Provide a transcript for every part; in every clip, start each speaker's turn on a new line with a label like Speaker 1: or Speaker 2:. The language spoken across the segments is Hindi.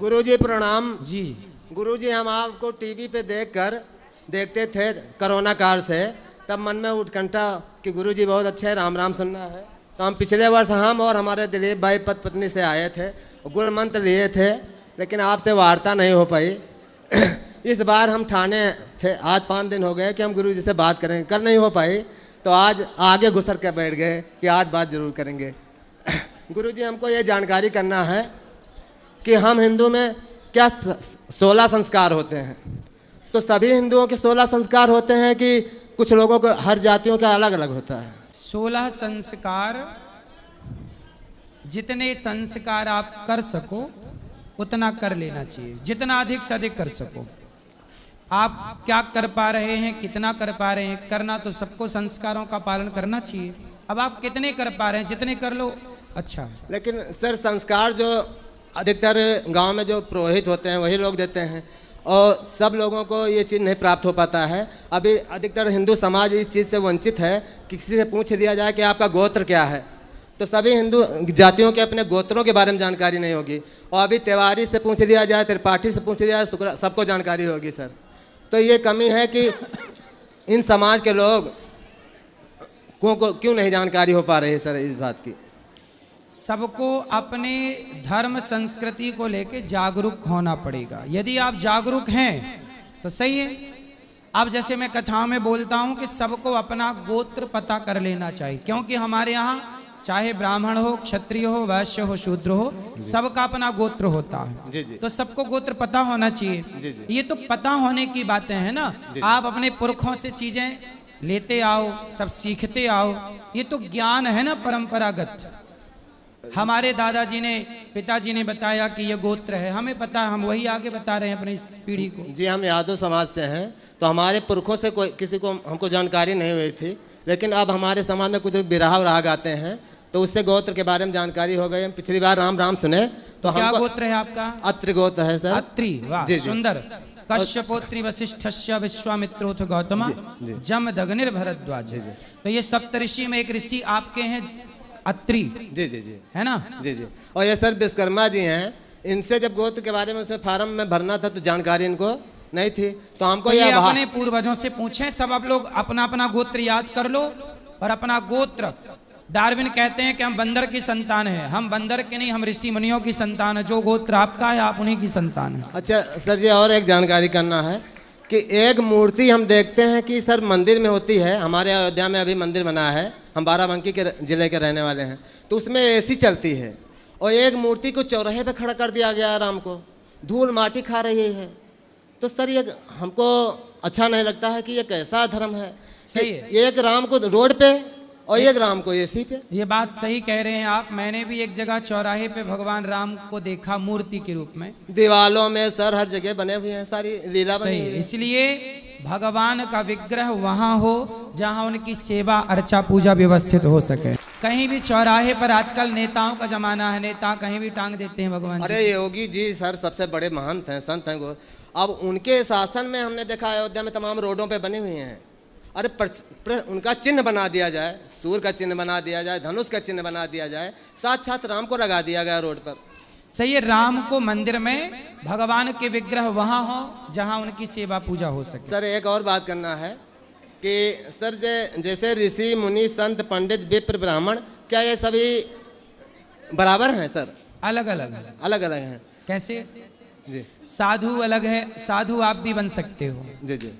Speaker 1: गुरुजी प्रणाम
Speaker 2: जी।
Speaker 1: गुरुजी, हम आपको टीवी पे देखते थे कोरोना काल से, तब मन में उत्कंठा कि गुरुजी बहुत अच्छे हैं, राम राम सुनना है। तो हम पिछले वर्ष हम और हमारे दिलीप भाई पत्नी से आए थे, गुरु मंत्र लिए थे, लेकिन आपसे वार्ता नहीं हो पाई। इस बार हम ठाणे थे, आज 5 दिन हो गए कि हम गुरुजी से बात करेंगे, कल नहीं हो पाई, तो आज आगे घुसर के बैठ गए कि आज बात जरूर करेंगे। गुरुजी, हमको ये जानकारी करना है कि हम हिंदू में क्या 16 संस्कार होते हैं, तो सभी हिंदुओं के 16 संस्कार होते हैं कि कुछ लोगों को, हर जातियों का अलग अलग होता है?
Speaker 2: 16 संस्कार, जितने संस्कार आप कर सको उतना कर लेना चाहिए, जितना अधिक से अधिक कर सको। आप क्या कर पा रहे हैं, कितना कर पा रहे हैं, करना तो सबको संस्कारों का पालन करना चाहिए। अब आप कितने कर पा रहे हैं, जितने कर लो अच्छा।
Speaker 1: लेकिन सर, संस्कार जो अधिकतर गांव में जो पुरोहित होते हैं वही लोग देते हैं, और सब लोगों को ये चीज़ नहीं प्राप्त हो पाता है। अभी अधिकतर हिंदू समाज इस चीज़ से वंचित है कि किसी से पूछ लिया जाए कि आपका गोत्र क्या है, तो सभी हिंदू जातियों के अपने गोत्रों के बारे में जानकारी नहीं होगी। और अभी तिवारी से पूछ लिया जाए, त्रिपाठी से पूछ लिया जाए, सबको जानकारी होगी सर। तो ये कमी है कि इन समाज के लोग को क्यों नहीं जानकारी हो पा रही है सर इस बात की?
Speaker 2: सबको अपने धर्म संस्कृति को लेके जागरूक होना पड़ेगा। यदि आप जागरूक हैं तो सही है। अब जैसे मैं कथाओं में बोलता हूं कि सबको अपना गोत्र पता कर लेना चाहिए, क्योंकि हमारे यहाँ चाहे ब्राह्मण हो, क्षत्रिय हो, वैश्य हो, शूद्र हो, सबका अपना गोत्र होता है।
Speaker 1: जी जी।
Speaker 2: तो सबको गोत्र पता होना चाहिए।
Speaker 1: जी जी।
Speaker 2: ये तो पता होने की बातें हैं ना। आप अपने पुरखों से चीजें लेते आओ, सब सीखते आओ, ये तो ज्ञान है ना परंपरागत। हमारे दादाजी ने, पिताजी ने बताया कि ये गोत्र है, हमें पता है, हम वही आगे बता रहे हैं अपनी पीढ़ी को।
Speaker 1: जी, हम यादव समाज से हैं, तो हमारे पुरखों से कोई किसी को हमको जानकारी नहीं हुई थी, लेकिन अब हमारे समाज में कुछ बिरहा राग आते हैं, तो उससे गोत्र के बारे में जानकारी हो गई। हम पिछली बार राम राम सुने तो
Speaker 2: क्या गोत्र है आपका?
Speaker 1: अत्रि गोत्र है सर।
Speaker 2: अत्रि, वाह सुंदर। कश्यपोत्री वशिष्ठस्य विश्वामित्रोथ गौतम जमदग्निर भरद्वाज। तो ये सप्तऋषि में एक ऋषि आपके हैं अत्रि।
Speaker 1: जी जी जी,
Speaker 2: है ना?
Speaker 1: जी जी। और ये सर विश्वकर्मा जी हैं, इनसे जब गोत्र के बारे में उसमें फार्म में भरना था तो जानकारी इनको नहीं थी, तो हमको
Speaker 2: तो ये अपने पूर्वजों से पूछें। सब आप लोग अपना अपना गोत्र याद कर लो, और अपना गोत्र, डार्विन कहते हैं कि हम बंदर की संतान है, हम बंदर के नहीं, हम ऋषि मुनियों की संतान है। जो गोत्र आपका है आप उन्हीं की संतान है।
Speaker 1: अच्छा सर जी, और एक जानकारी करना है कि एक मूर्ति हम देखते हैं कि सर मंदिर में होती है, हमारे अयोध्या में अभी मंदिर बना है, हम बाराबंकी के जिले के रहने वाले हैं, तो उसमें एसी चलती है, और एक मूर्ति को चौराहे पे खड़ा कर दिया गया, राम को धूल माटी खा रही है। तो सर ये हमको अच्छा नहीं लगता है कि ये कैसा धर्म है।
Speaker 2: सही है।
Speaker 1: एक राम को रोड पे और एक राम को एसी पे। ये
Speaker 2: बात सही कह रहे हैं आप। मैंने भी एक जगह चौराहे पे भगवान राम को देखा मूर्ति के रूप में।
Speaker 1: दीवालों में सर हर जगह बने हुए हैं, सारी लीला बनी हुई है।
Speaker 2: इसलिए भगवान का विग्रह वहाँ हो जहाँ उनकी सेवा अर्चा पूजा व्यवस्थित हो सके। कहीं भी चौराहे पर आजकल नेताओं का जमाना है, नेता कहीं भी टांग देते हैं भगवान।
Speaker 1: अरे योगी जी सर सबसे बड़े महंत हैं, संत हैं। अब उनके शासन में हमने देखा अयोध्या में तमाम रोडों पे बनी हुई हैं। अरे उनका चिन्ह बना दिया जाए, सूर्य का चिन्ह बना दिया जाए, धनुष का चिन्ह बना दिया जाए, साक्षात राम को लगा दिया गया रोड पर।
Speaker 2: सही है। राम को मंदिर में, भगवान के विग्रह वहाँ हो जहाँ उनकी सेवा पूजा हो सके।
Speaker 1: सर एक और बात करना है कि सर जैसे ऋषि मुनि संत पंडित विप्र ब्राह्मण, क्या ये सभी बराबर हैं सर?
Speaker 2: अलग अलग
Speaker 1: अलग अलग हैं।
Speaker 2: कैसे?
Speaker 1: जी,
Speaker 2: साधु अलग है, साधु आप भी बन सकते हो।
Speaker 1: जी जी।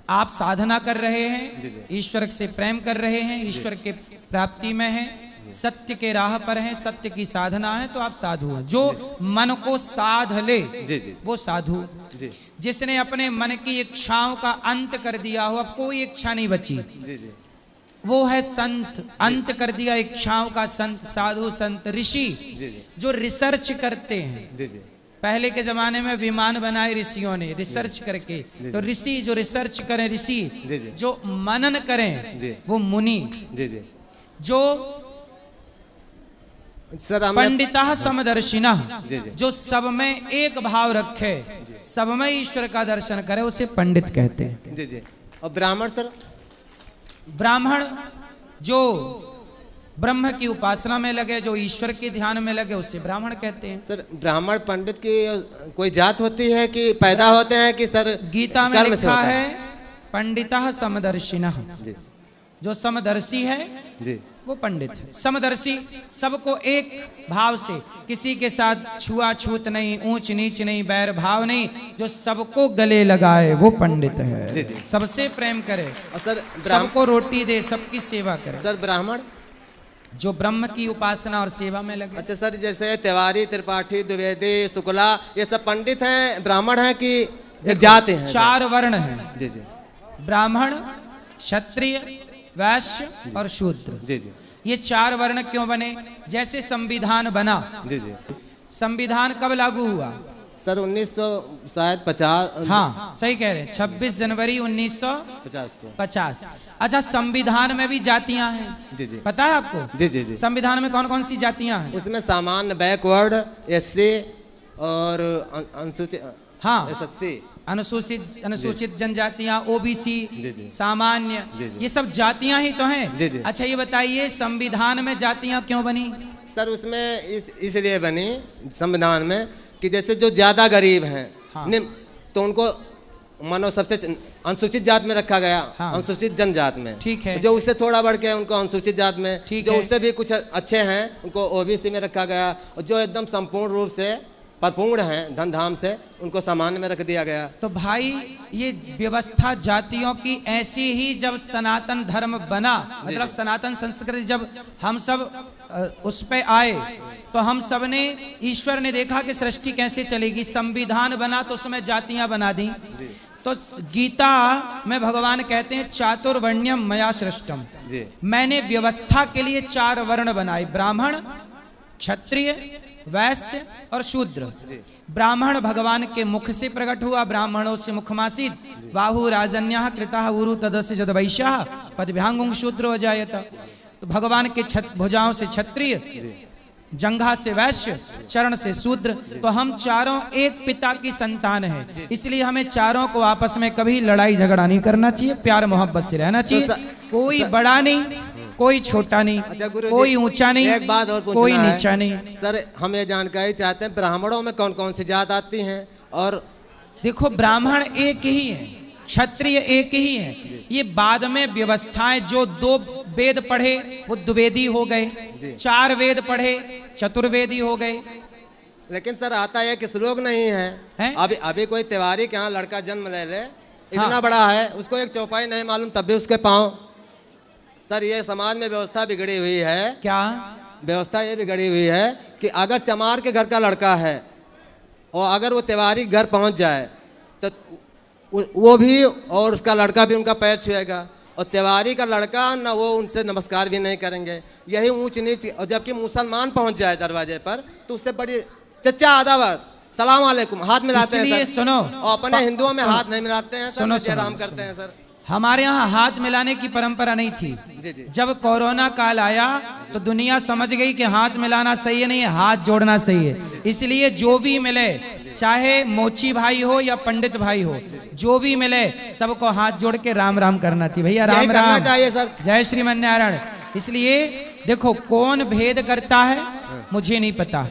Speaker 2: आप साधना कर रहे हैं,
Speaker 1: जी जी।
Speaker 2: ईश्वर से प्रेम कर रहे हैं, ईश्वर के प्राप्ति में हैं, सत्य के राह पर हैं, सत्य की साधना है, तो आप साधु हैं। जो मन को साध ले
Speaker 1: जी जी,
Speaker 2: वो साधु।
Speaker 1: जी।
Speaker 2: जिसने अपने मन की इच्छाओं का अंत कर दिया हो, अब कोई इच्छा नहीं बची,
Speaker 1: जी जी,
Speaker 2: वो है संत। अंत कर दिया इच्छाओं का संत, साधु, संत, ऋषि।
Speaker 1: जी जी,
Speaker 2: जो रिसर्च करते हैं।
Speaker 1: जी जी।
Speaker 2: पहले के जमाने में विमान बनाए ऋषियों ने रिसर्च करके, तो ऋषि जो रिसर्च करें, ऋषि जो मनन करें वो मुनि।
Speaker 1: जी जी।
Speaker 2: जो
Speaker 1: सर
Speaker 2: पंडिता समदर्शिना, जो सब में एक भाव रखे, सब में ईश्वर का दर्शन करे, उसे पंडित कहते हैं।
Speaker 1: जी जी। और ब्राह्मण सर?
Speaker 2: ब्राह्मण जो ब्रह्म की उपासना में लगे, जो ईश्वर के ध्यान में लगे, उसे ब्राह्मण कहते हैं।
Speaker 1: सर ब्राह्मण पंडित की कोई जात होती है कि पैदा होते हैं कि सर
Speaker 2: गीता में
Speaker 1: कर्म से
Speaker 2: लिखा
Speaker 1: होता
Speaker 2: है पंडितः समदर्शिनः,
Speaker 1: जी
Speaker 2: जो समदर्शी है
Speaker 1: जी
Speaker 2: वो पंडित है। समदर्शी सबको एक भाव से, किसी के साथ छुआछूत नहीं, ऊंच नीच नहीं, बैर भाव नहीं, जो सबको गले लगाए वो पंडित
Speaker 1: जी,
Speaker 2: है।
Speaker 1: जी।
Speaker 2: सबसे प्रेम करे
Speaker 1: और सर
Speaker 2: सबको रोटी दे, सबकी सेवा करे,
Speaker 1: सर ब्राह्मण
Speaker 2: जो ब्रह्म की उपासना और सेवा में लगे।
Speaker 1: अच्छा सर, जैसे तिवारी, त्रिपाठी, द्विवेदी, शुक्ला, ये सब पंडित हैं, ब्राह्मण हैं कि एक जाति हैं?
Speaker 2: 4 वर्ण हैं,
Speaker 1: जी जी
Speaker 2: ब्राह्मण, क्षत्रिय, वैश्य और शूद्र।
Speaker 1: जी जी
Speaker 2: ये 4 वर्ण क्यों बने? जैसे संविधान बना,
Speaker 1: जी जी
Speaker 2: संविधान कब लागू हुआ?
Speaker 1: सर 1950।
Speaker 2: हाँ सही कह रहे हैं, 26 जनवरी 1950
Speaker 1: 50 को।
Speaker 2: अच्छा, संविधान में भी जातियां हैं,
Speaker 1: जी जी
Speaker 2: पता है आपको?
Speaker 1: जी जी जी
Speaker 2: संविधान में कौन कौन सी जातियां हैं?
Speaker 1: उसमें सामान्य, बैकवर्ड, एससी और अनुसूचित,
Speaker 2: हाँ,
Speaker 1: एसएससी,
Speaker 2: अनुसूचित जनजातियां, ओबीसी,
Speaker 1: जी, जी।
Speaker 2: सामान्य,
Speaker 1: जी, जी।
Speaker 2: ये सब जातियां ही तो हैं।
Speaker 1: जी, जी।
Speaker 2: अच्छा ये बताइए, संविधान में जातियां क्यों बनी?
Speaker 1: सर उसमें इसलिए बनी संविधान में कि जैसे जो ज्यादा गरीब हैं,
Speaker 2: हाँ।
Speaker 1: तो उनको मानो सबसे अनुसूचित जात में रखा गया,
Speaker 2: हाँ।
Speaker 1: अनुसूचित जनजात में।
Speaker 2: ठीक है।
Speaker 1: जो उससे थोड़ा बढ़ के उनको अनुसूचित जात में,
Speaker 2: ठीक
Speaker 1: जो
Speaker 2: है।
Speaker 1: उससे भी कुछ अच्छे हैं उनको ओबीसी में रखा गया, और जो एकदम संपूर्ण रूप से परिपूर्ण हैं धन धाम से, उनको सामान्य में रख दिया गया।
Speaker 2: तो भाई ये व्यवस्था जातियों की ऐसी ही जब सनातन धर्म बना, मतलब सनातन संस्कृति जब हम सब उस पे आए, तो हम सब ने, ईश्वर ने देखा कि सृष्टि कैसे चलेगी, संविधान बना तो उसमें जातियां बना दी। तो गीता में भगवान कहते हैं चातुर्वर्ण्यम मया सृष्टम,
Speaker 1: जी
Speaker 2: मैंने व्यवस्था के लिए 4 वर्ण बनाए, ब्राह्मण, क्षत्रिय, वैश्य और शूद्र। ब्राह्मण भगवान के मुख से प्रकट हुआ, ब्राह्मणों से मुखमासीद, बाहु राजन्यः कृतः उरु तदस्य जदवैश्यः पदभ्यांगुं शूद्रो अजायत। तो भगवान के भुजाओं से क्षत्रिय, जंघा से वैश्य, चरण से शूद्र। तो हम चारों एक पिता की संतान हैं, इसलिए हमें चारों को आपस में कभी लड़ाई झगड़ा नहीं करना चाहिए, प्यार मोहब्बत से रहना चाहिए। कोई बड़ा नहीं, कोई छोटा नहीं,
Speaker 1: अच्छा गुरु
Speaker 2: कोई
Speaker 1: जी,
Speaker 2: ऊंचा नहीं,
Speaker 1: एक बात और पूछना
Speaker 2: कोई
Speaker 1: है।
Speaker 2: नीचा नहीं।
Speaker 1: सर हम ये जानकारी चाहते हैं, ब्राह्मणों में कौन कौन सी जात आती हैं? और
Speaker 2: देखो, ब्राह्मण एक ही है, क्षत्रिय एक ही है। ये बाद में व्यवस्थाएं, जो 2 वेद पढ़े वो द्विवेदी हो गए, 4 वेद पढ़े चतुर्वेदी हो गए।
Speaker 1: लेकिन सर आता है कि श्लोक नहीं है। अभी कोई तिवारी के यहाँ लड़का जन्म ले ले, इतना बड़ा है, उसको एक चौपाई नहीं मालूम, तब भी उसके पाँव। सर ये समाज में व्यवस्था बिगड़ी हुई है।
Speaker 2: क्या
Speaker 1: व्यवस्था ये बिगड़ी हुई है कि अगर चमार के घर का लड़का है और अगर वो तिवारी घर पहुंच जाए तो वो भी और उसका लड़का भी उनका पैर छुएगा, और तिवारी का लड़का ना वो उनसे नमस्कार भी नहीं करेंगे, यही ऊंच नीच। और जबकि मुसलमान पहुंच जाए दरवाजे पर तो उससे बड़ी चच्चा आदावर सलाम वालेकुम हाथ मिलाते हैं
Speaker 2: इसलिए
Speaker 1: सर।
Speaker 2: सुनो,
Speaker 1: और अपने हिंदुओं में हाथ नहीं मिलाते हैं सर,
Speaker 2: सुनो,
Speaker 1: जय राम करते हैं सर।
Speaker 2: हमारे यहाँ हाथ मिलाने की परंपरा नहीं थी।
Speaker 1: जी जी
Speaker 2: जब कोरोना काल आया तो दुनिया समझ गई कि हाथ मिलाना सही है, नहीं है, हाथ जोड़ना सही है। इसलिए जो भी मिले, चाहे मोची भाई हो या पंडित भाई हो, जो भी मिले सबको हाथ जोड़ के राम राम करना चाहिए। भैया राम राम
Speaker 1: चाहिए सर,
Speaker 2: जय श्रीमन नारायण। इसलिए देखो, कौन भेद करता है मुझे नहीं पता,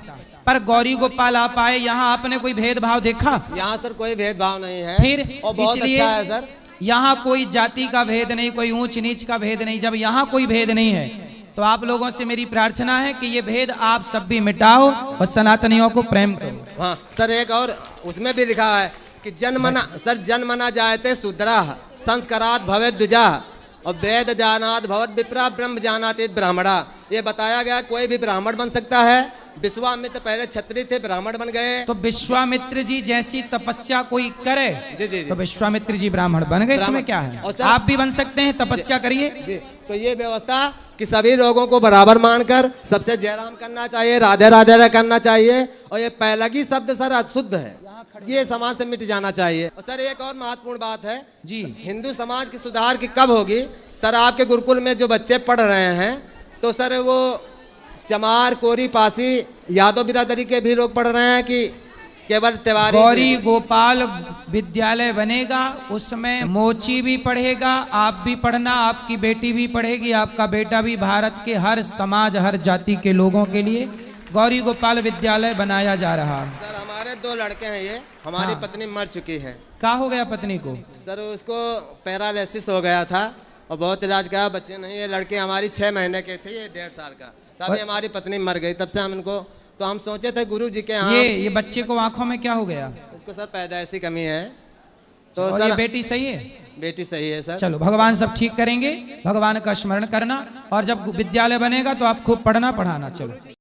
Speaker 2: पर गौरी गोपाल आप आए यहाँ, आपने कोई भेदभाव देखा?
Speaker 1: यहाँ सर कोई भेदभाव नहीं है।
Speaker 2: फिर
Speaker 1: और बहुत
Speaker 2: इसलिए
Speaker 1: अच्छा है सर,
Speaker 2: यहाँ कोई जाति का भेद नहीं, कोई ऊंच नीच का भेद नहीं। जब यहाँ कोई भेद नहीं है तो आप लोगों से मेरी प्रार्थना है कि ये भेद आप सब भी मिटाओ और सनातनियों को प्रेम करो।
Speaker 1: हाँ सर, एक और उसमें भी लिखा है कि जन्मना जायते शूद्रा संस्कारात् भवेत् द्विजा, और वेद जानात् भवत् विप्रा ब्रह्म जानाति ब्राह्मणा। ये बताया गया कोई भी ब्राह्मण बन सकता है। विश्वामित्र पहले क्षत्रिय थे, ब्राह्मण बन गए।
Speaker 2: तो विश्वामित्र जी जैसी तपस्या कोई करे
Speaker 1: जी जी, जी।
Speaker 2: तो विश्वामित्र जी ब्राह्मण बन गए, इसमें क्या है? आप भी बन सकते हैं, तपस्या करिए
Speaker 1: जी। तो ये व्यवस्था कि सभी लोगों को बराबर मानकर सबसे जयराम करना चाहिए, राधे राधे करना चाहिए। और ये पहलगी शब्द सर अशुद्ध है, ये समाज से मिट जाना चाहिए। और सर एक और महत्वपूर्ण बात है
Speaker 2: जी,
Speaker 1: हिंदू समाज की सुधार की कब होगी? सर आपके गुरुकुल में जो बच्चे पढ़ रहे हैं, तो सर वो चमार, कोरी, पासी, यादव बिरादरी के भी लोग पढ़ रहे हैं कि केवल तिवारी
Speaker 2: गौरी गोपाल विद्यालय बनेगा, उसमें मोची भी पढ़ेगा, आप भी पढ़ना, आपकी बेटी भी पढ़ेगी, आपका बेटा भी। भारत के हर समाज हर जाति के लोगों के लिए गौरी गोपाल विद्यालय बनाया जा रहा है।
Speaker 1: सर हमारे 2 लड़के हैं, ये हमारी
Speaker 2: हाँ।
Speaker 1: पत्नी मर चुकी है।
Speaker 2: क्या हो गया पत्नी को?
Speaker 1: सर उसको पैरालिसिस हो गया था और बहुत इलाज किया, बच्चे नहीं। ये लड़की हमारी 6 महीने के थे, ये 1.5 साल का, तभी हमारी पत्नी मर गई। तब से हम इनको, तो हम सोचे थे गुरु जी के यहाँ।
Speaker 2: ये बच्चे को आंखों में क्या हो गया?
Speaker 1: इसको सर पैदाइशी कमी है। तो
Speaker 2: और
Speaker 1: सर
Speaker 2: ये बेटी सही है?
Speaker 1: बेटी सही है सर।
Speaker 2: चलो भगवान सब ठीक करेंगे, भगवान का स्मरण करना, और जब विद्यालय बनेगा तो आप खूब पढ़ना पढ़ाना। चलो।